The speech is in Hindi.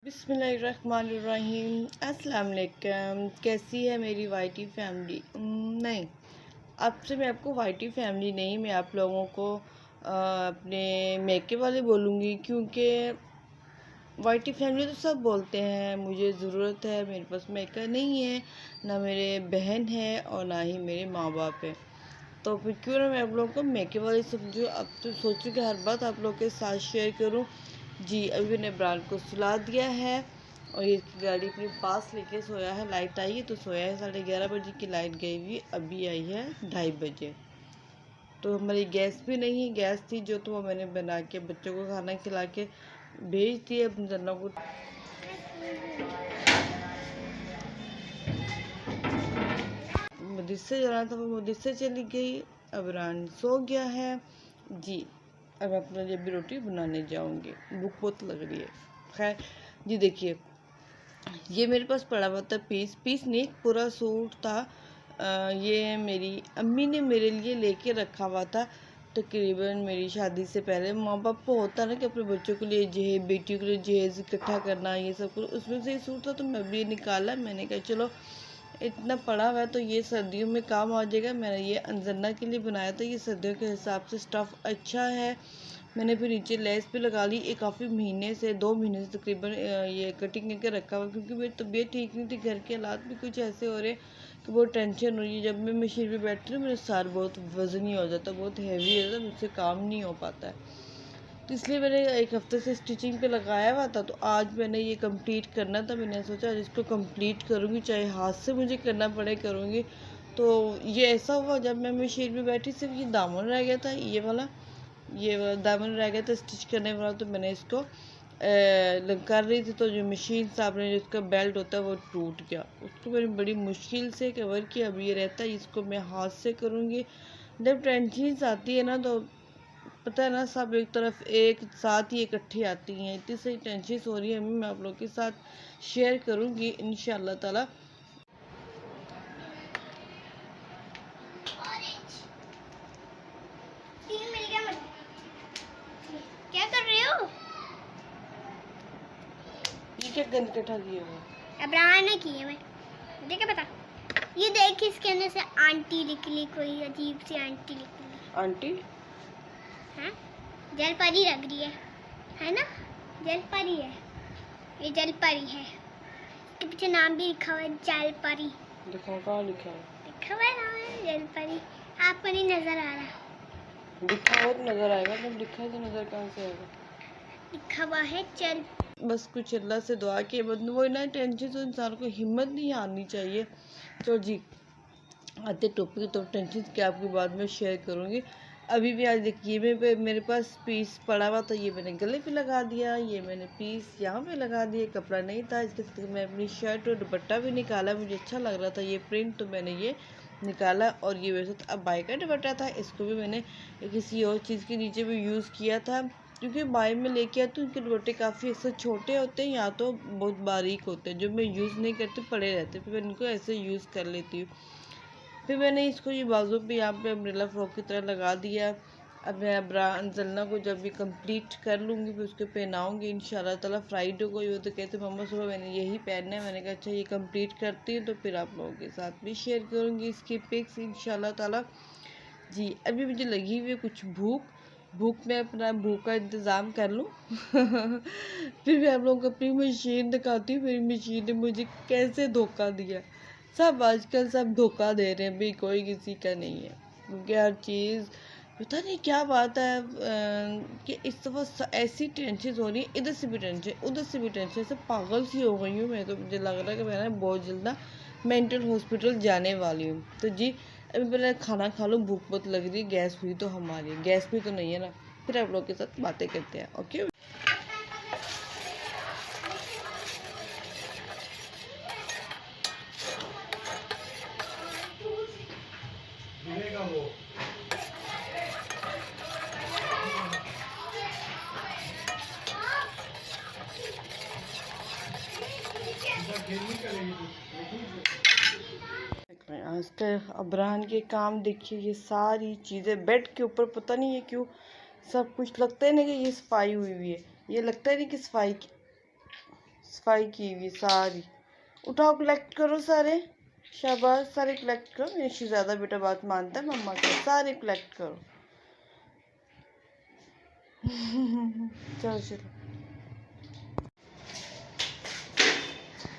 बिस्मिल्लाहिर्रहमानिर्रहीम। अस्सलाम वालेकुम। कैसी है मेरी वाइटी फैमिली? नहीं, अब से मैं आपको वाइटी फैमिली नहीं, मैं आप लोगों को अपने मेके वाले बोलूँगी, क्योंकि वाइटी फैमिली तो सब बोलते हैं। मुझे ज़रूरत है, मेरे पास मेका नहीं है, ना मेरे बहन है और ना ही मेरे माँ बाप है, तो फिर क्यों ना मैं आप लोगों को मेके वाले समझूँ। अब तो सोचूँ कि हर बात आप लोगों के साथ शेयर करूँ। जी, अभी मैंने ब्रांड को सुला दिया है और ये गाड़ी अपने पास लेके सोया है। लाइट आई है तो सोया है। 11:30 बजे की लाइट गई हुई, अभी आई है 2:30 बजे। तो हमारी गैस भी नहीं है, गैस थी जो तो वो मैंने बना के बच्चों को खाना खिला के भेज दिए अपने जन्नों को। मदरसे जाना था, वो मदरसे चली गई। अब रान सो गया है। जी, अब अपने लिए भी रोटी बनाने जाऊंगी, भूख बहुत लग रही है। खैर जी, देखिए ये मेरे पास पड़ा हुआ था पीस नहीं, पूरा सूट था। ये मेरी अम्मी ने मेरे लिए लेके रखा हुआ था। तकरीबन मेरी शादी से पहले माँ बाप को होता ना कि अपने बच्चों के लिए जहेज, बेटियों के लिए जहेज इकट्ठा करना, ये सब कुछ। उसमें से ये सूट था तो मैं भी निकाला। मैंने कहा चलो इतना पड़ा हुआ है तो ये सर्दियों में काम आ जाएगा। मैंने ये अंजना के लिए बनाया था। ये सर्दियों के हिसाब से स्टफ़ अच्छा है। मैंने फिर नीचे लेस भी लगा ली। ये काफ़ी महीने से 2 महीने से तकरीबन ये कटिंग करके रखा हुआ, क्योंकि मेरी तबीयत ठीक नहीं थी। घर के हालात भी कुछ ऐसे हो रहे कि बहुत टेंशन हो रही है। जब मैं मशीन पे बैठती हूँ मेरा सर बहुत वज़नी हो जाता है, बहुत हैवी हो जाता है, मुझसे काम नहीं हो पाता है। तो इसलिए मैंने 1 हफ़्ते से स्टिचिंग पे लगाया हुआ था। तो आज मैंने ये कंप्लीट करना था। मैंने सोचा आज इसको कंप्लीट करूँगी, चाहे हाथ से मुझे करना पड़े करूँगी। तो ये ऐसा हुआ, जब मैं मशीन पे बैठी सिर्फ ये दामन रह गया था, ये वाला दामन रह गया था स्टिच करने वाला। तो मैंने इसको कर रही थी तो जो मशीन सामने जिसका बेल्ट होता है वो टूट गया। उसको मैंने बड़ी मुश्किल से कवर किया। अब ये रहता है, इसको मैं हाथ से करूँगी। जब टेंशन्स आती है ना तो पता है ना, सब एक तरफ एक साथ ही इकट्ठी आती हैं। इतनी सारी टेंशन हो रही है, मैं आप लोग के साथ शेयर करूँगी इंशाल्लाह ताला। क्या कर रहे हो? ये क्या गंद इकट्ठा किए हुए? अब्राहम ने की है, मैं मुझे क्या पता। ये देख, इसके अंदर से आंटी निकली, कोई अजीब सी आंटी निकली। आंटी हैं? जल परी लग रही है ना? जल परी है, ये जल परी है। इसके पीछे नाम भी लिखा हुआ है, जल परी। दिखाओ कहाँ लिखा है? लिखा हुआ है नाम है जल परी। आपको नहीं नजर आ रहा? लिखा हो तो नजर आएगा, जब लिखा है तो नजर कहाँ से आएगा? लिखा हुआ है चल। बस कुछ अल्लाह से दुआ के बंद वो ना, टेंशन तो इंसान को हिम्मत नहीं आनी चाहिए। तो जी, आते टॉपिक तो टेंशन की आपकी बाद में शेयर करूँगी। अभी भी आज देखिए मेरे पास पीस पड़ा हुआ, तो ये मैंने गले पे लगा दिया। ये मैंने पीस यहाँ पे लगा दिया। कपड़ा नहीं था इसके साथ, मैं अपनी शर्ट और दुपट्टा भी निकाला। मुझे अच्छा लग रहा था ये प्रिंट, तो मैंने ये निकाला। और ये वैसे अब बाई का दुपट्टा था, इसको भी मैंने किसी और चीज़ के नीचे भी यूज़ किया था, क्योंकि बाई में लेके आती हूँ। उनके दुपट्टे काफ़ी ऐसे छोटे होते हैं या तो बहुत बारीक होते हैं, जो मैं यूज़ नहीं करती पड़े रहते, फिर मैं इनको ऐसे यूज़ कर लेती हूँ। फिर मैंने इसको ये बाजू पे यहाँ पे अम्ब्रेला फ्रॉक की तरह लगा दिया। अब मैं अंजलना को जब भी कंप्लीट कर लूँगी फिर उसको पहनाऊँगी इंशाल्लाह ताला। फ्राइडे को ये तो कहते मम्मा सुबह मैंने यही पहनना है। मैंने कहा अच्छा ये कंप्लीट करती हूँ तो फिर आप लोगों के साथ भी शेयर करूँगी इसकी पिक्स इंशाल्लाह ताला। जी, अभी मुझे लगी हुई है कुछ भूख में अपना भूख का इंतज़ाम कर लूँ फिर मैं आप लोगों को अपनी मशीन दिखाती हूँ। मेरी मशीन ने मुझे कैसे धोखा दिया। सब आजकल सब धोखा दे रहे हैं भाई, कोई किसी का नहीं है, क्योंकि हर चीज़ पता नहीं क्या बात है कि इस दफ़ा ऐसी टेंशन हो रही है, इधर से भी टेंशन उधर से भी टेंशन, सब पागल सी हो गई हूँ मैं। तो मुझे लग रहा है कि मैं ना बहुत जल्द मेंटल हॉस्पिटल जाने वाली हूँ। तो जी, अभी पहले खाना खा लो, भूख बहुत लग रही है। गैस हुई तो हमारी, गैस भी तो नहीं है ना। फिर आप लोग के साथ बातें करते हैं, ओके। आज तक अबरान के काम देखिए, ये सारी चीज़ें बेड के ऊपर, पता नहीं है क्यों सब कुछ लगता है ना कि ये सफाई हुई हुई है। ये लगता है नहीं कि सफाई की हुई सारी। उठाओ, कलेक्ट करो सारे। शाबाश, सारे कलेक्ट करो। ये ज़्यादा बेटा बात मानता है मम्मा का। सारे कलेक्ट करो। चलो चलो।